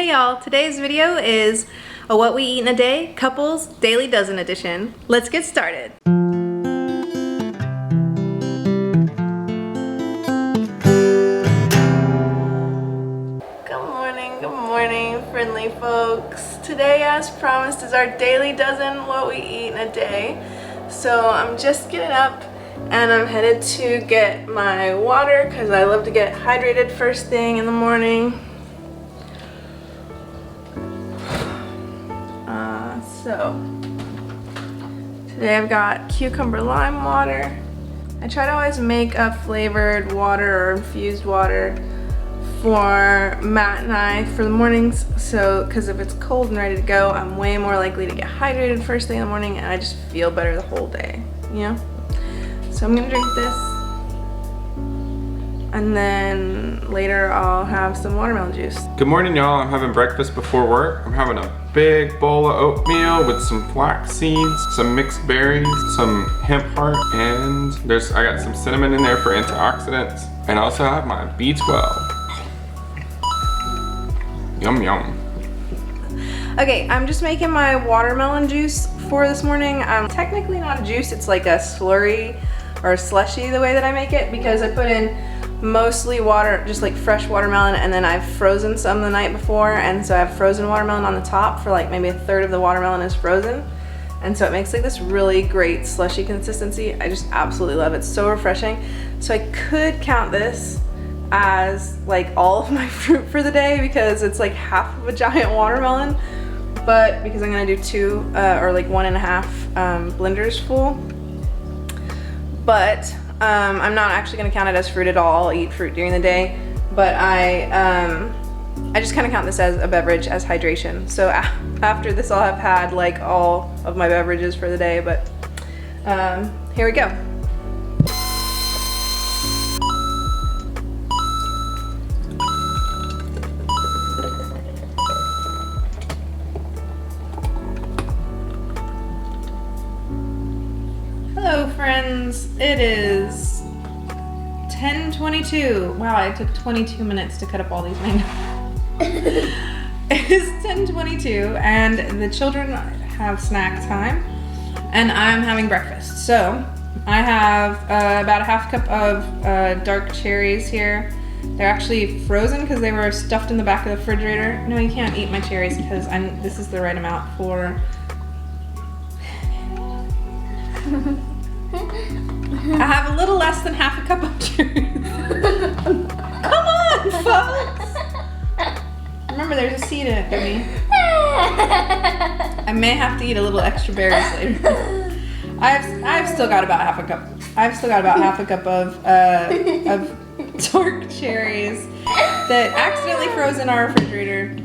Hey y'all, today's video is a what we eat in a day, couples daily dozen edition. Let's get started. Good morning, friendly folks. Today, as promised, is our daily dozen what we eat in a day. So I'm just getting up and I'm headed to get my water because I love to get hydrated first thing in the morning. So today I've got cucumber lime water. I try to always make a flavored water or infused water for Matt and I for the mornings, so because if it's cold and ready to go, I'm way more likely to get hydrated first thing in the morning and I just feel better the whole day, you know? So I'm gonna drink this and then later I'll have some watermelon juice. Good morning, y'all. I'm having breakfast before work. I'm having a big bowl of oatmeal with some flax seeds, some mixed berries, some hemp heart, and I got some cinnamon in there for antioxidants. And I also have my B12. Yum yum. Okay, I'm just making my watermelon juice for this morning. Technically not a juice, it's like a slurry or a slushy the way that I make it, because I put in mostly water, just like fresh watermelon, and then I've frozen some the night before, and so I have frozen watermelon on the top for like maybe a third of the watermelon is frozen, and so it makes like this really great slushy consistency. I just absolutely love it. It's so refreshing. So I could count this as like all of my fruit for the day because it's like half of a giant watermelon, but because I'm gonna do two or like 1.5 blenders full, but I'm not actually gonna count it as fruit at all. I'll eat fruit during the day, but I just kind of count this as a beverage, as hydration. So after this I'll have had like all of my beverages for the day, but here we go. Hello friends, it is 10:22. Wow, it took 22 minutes to cut up all these mangoes. It is 10:22 and the children have snack time and I'm having breakfast. So I have about a half cup of dark cherries here. They're actually frozen because they were stuffed in the back of the refrigerator. No, you can't eat my cherries because this is the right amount for... I have a little less than half a cup of cherries. Come on, folks! Remember, there's a seed in it for me. I may have to eat a little extra berries later. I've still got about half a cup. I've still got about half a cup of dark cherries that accidentally froze in our refrigerator.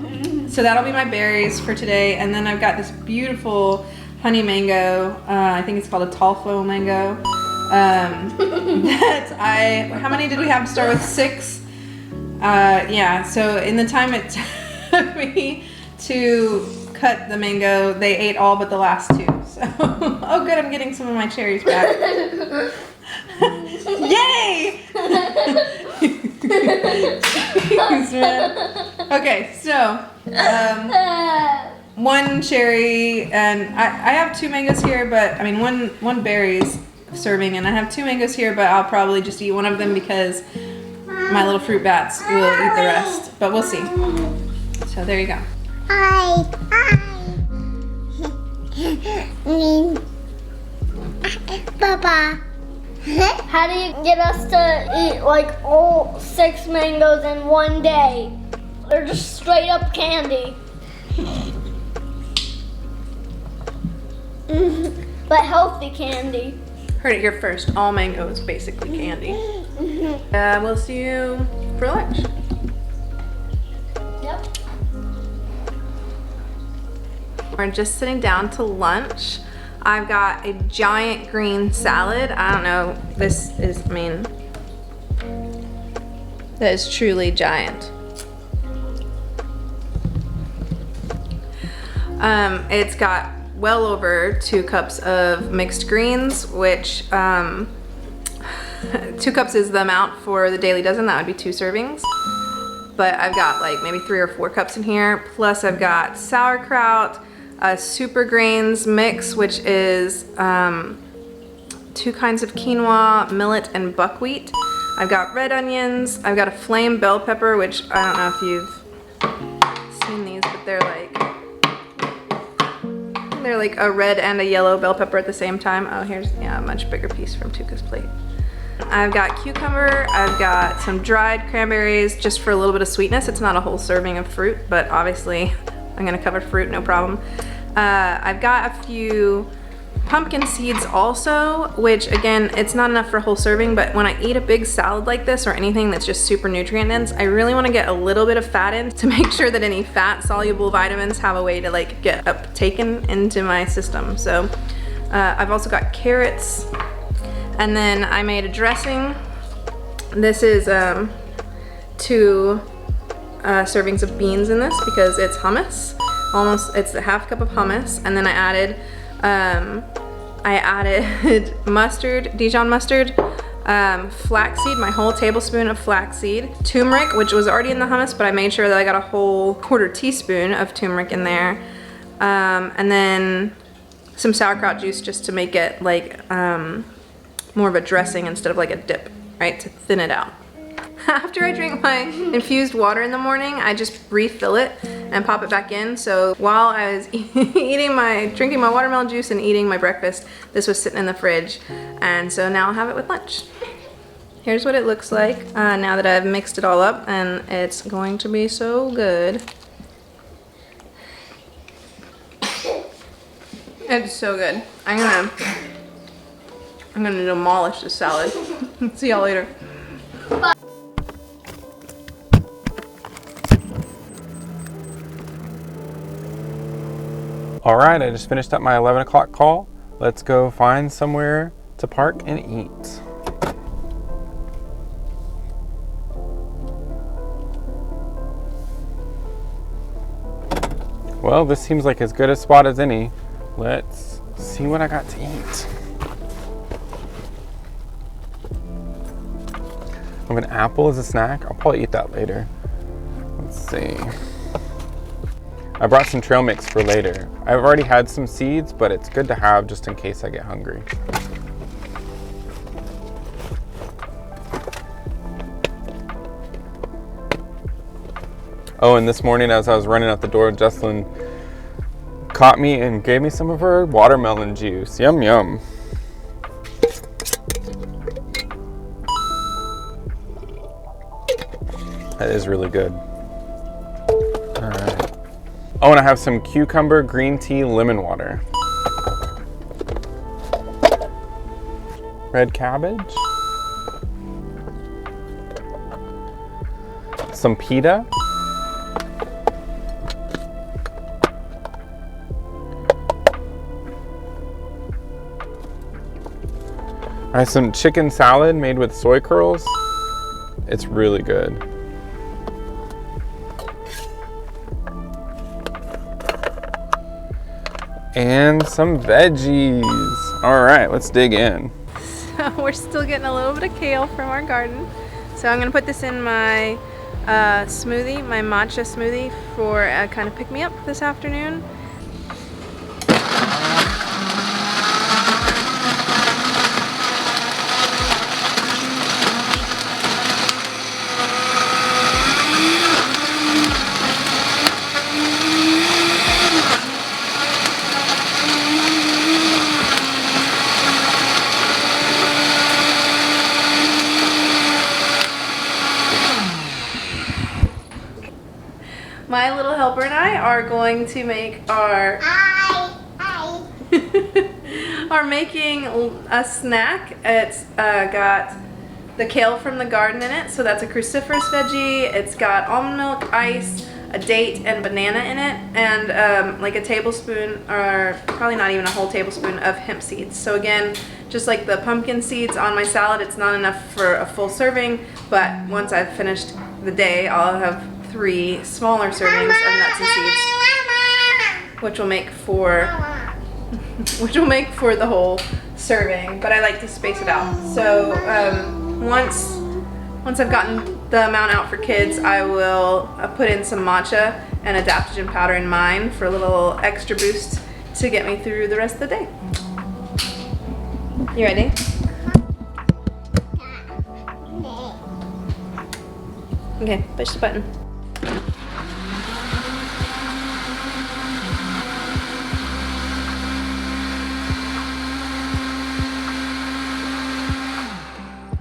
So that'll be my berries for today. And then I've got this beautiful honey mango. I think it's called a Talfo mango. How many did we have to start with? 6? Yeah, so in the time it took me to cut the mango, they ate all but the last 2. So, oh good, I'm getting some of my cherries back. Yay! Jeez, man. Okay, so, 1 cherry, and I have 2 mangoes here, but I mean one berries serving, and I have 2 mangoes here, but I'll probably just eat one of them because my little fruit bats will eat the rest, but we'll see. So there you go. Papa, how do you get us to eat like all 6 mangoes in one day? They're just straight up candy. But healthy candy. Heard it here first. All mango is basically candy. We'll see you for lunch. Yep. We're just sitting down to lunch. I've got a giant green salad. I don't know, that is truly giant. It's got well over 2 cups of mixed greens, which 2 cups is the amount for the daily dozen. That would be 2 servings. but I've got like maybe 3 or 4 cups in here. Plus I've got sauerkraut, a super grains mix, which is 2 kinds of quinoa, millet, and buckwheat. I've got red onions. I've got a flame bell pepper, which I don't know if you've seen these, but they're like a red and a yellow bell pepper at the same time. Oh, here's a much bigger piece from Tuka's plate. I've got cucumber. I've got some dried cranberries just for a little bit of sweetness. It's not a whole serving of fruit, but obviously I'm gonna cover fruit, no problem. I've got a few pumpkin seeds also, which again, it's not enough for a whole serving, but when I eat a big salad like this or anything that's just super nutrient dense, I really want to get a little bit of fat in to make sure that any fat soluble vitamins have a way to like get uptaken into my system. So I've also got carrots, and then I made a dressing. This is 2 servings of beans in this because it's hummus. It's a half cup of hummus, and then I added mustard, Dijon mustard, flaxseed, my whole tablespoon of flaxseed, turmeric, which was already in the hummus, but I made sure that I got a whole 1/4 teaspoon of turmeric in there, and then some sauerkraut juice just to make it like more of a dressing instead of like a dip, right, to thin it out. After I drink my infused water in the morning, I just refill it and pop it back in. So while I was drinking my watermelon juice and eating my breakfast, this was sitting in the fridge. And so now I'll have it with lunch. Here's what it looks like now that I've mixed it all up, and it's going to be so good. It's so good. I'm gonna demolish this salad. See y'all later. All right, I just finished up my 11 o'clock call. Let's go find somewhere to park and eat. Well, this seems like as good a spot as any. Let's see what I got to eat. I have an apple as a snack. I'll probably eat that later. Let's see. I brought some trail mix for later. I've already had some seeds, but it's good to have just in case I get hungry. Oh, and this morning as I was running out the door, Jesslyn caught me and gave me some of her watermelon juice. Yum, yum. That is really good. All right. Oh, and I have some cucumber green tea lemon water. Red cabbage. Some pita. I have some chicken salad made with soy curls. It's really good. And some veggies. All right, let's dig in. So we're still getting a little bit of kale from our garden. So I'm gonna put this in my smoothie, my matcha smoothie for a kind of pick-me-up this afternoon. My little helper and I are going to make our are making a snack. It's got the kale from the garden in it, so that's a cruciferous veggie. It's got almond milk, ice, a date, and banana in it, and like a tablespoon, or probably not even a whole tablespoon, of hemp seeds. So again, just like the pumpkin seeds on my salad, it's not enough for a full serving, but once I've finished the day, I'll have 3 smaller servings of nuts and seeds, which will make for the whole serving. But I like to space it out. So once I've gotten the amount out for kids, I will put in some matcha and adaptogen powder in mine for a little extra boost to get me through the rest of the day. You ready? Okay, push the button.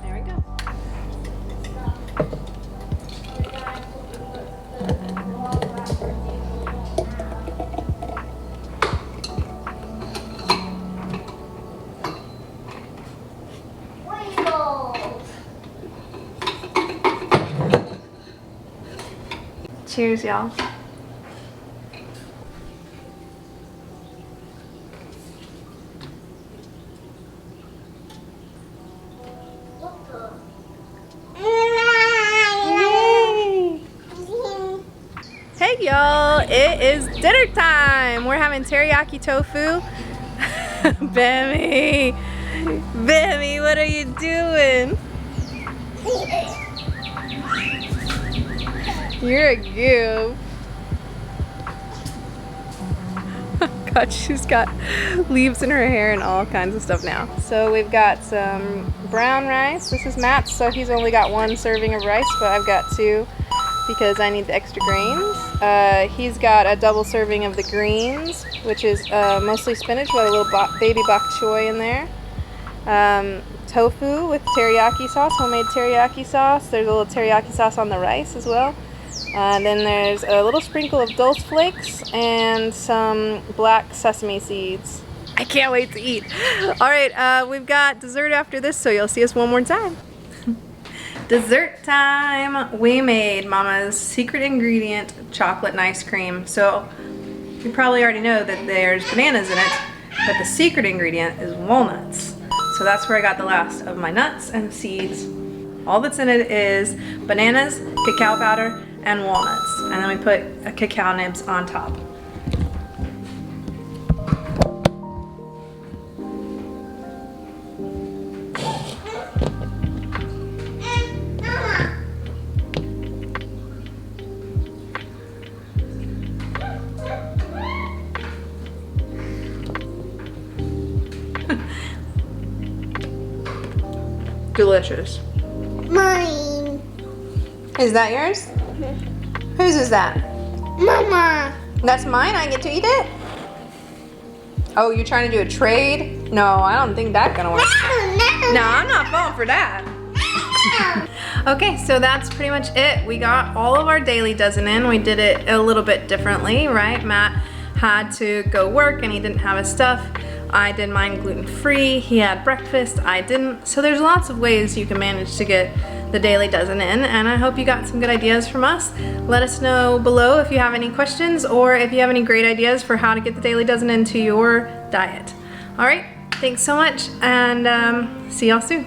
There we go. Cheers, y'all. Hey, y'all. It is dinner time. We're having teriyaki tofu. Bammy. Bammy, what are you doing? You're a goof. God, she's got leaves in her hair and all kinds of stuff now. So we've got some brown rice. This is Matt's, so he's only got 1 serving of rice, but I've got 2 because I need the extra grains. He's got a double serving of the greens, which is mostly spinach with a little baby bok choy in there. Tofu with teriyaki sauce, homemade teriyaki sauce. There's a little teriyaki sauce on the rice as well. Then there's a little sprinkle of dulse flakes and some black sesame seeds. I can't wait to eat. All right, we've got dessert after this, so you'll see us one more time. Dessert time. We made Mama's secret ingredient, chocolate and ice cream. So you probably already know that there's bananas in it, but the secret ingredient is walnuts. So that's where I got the last of my nuts and seeds. All that's in it is bananas, cacao powder, and walnuts. And then we put a cacao nibs on top. Delicious. Mine. Is that yours? Whose is that? Mama. That's mine? I get to eat it? Oh, you're trying to do a trade? No, I don't think that's gonna work. No, I'm not falling for that. Okay, so that's pretty much it. We got all of our daily dozen in. We did it a little bit differently, right? Matt had to go work and he didn't have his stuff. I did mine gluten-free. He had breakfast, I didn't. So there's lots of ways you can manage to get the daily dozen in, and I hope you got some good ideas from us. Let us know below if you have any questions or if you have any great ideas for how to get the daily dozen into your diet. All right, thanks so much, and see y'all soon.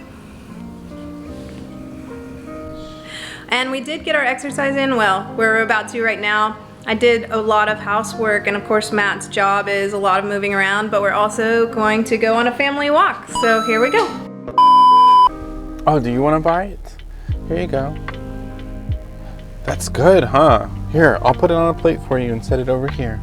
And we did get our exercise in. Well, we're about to right now. I did a lot of housework, and of course Matt's job is a lot of moving around, but we're also going to go on a family walk. So here we go. Oh, do you want to buy it? Here you go. That's good, huh? Here, I'll put it on a plate for you and set it over here.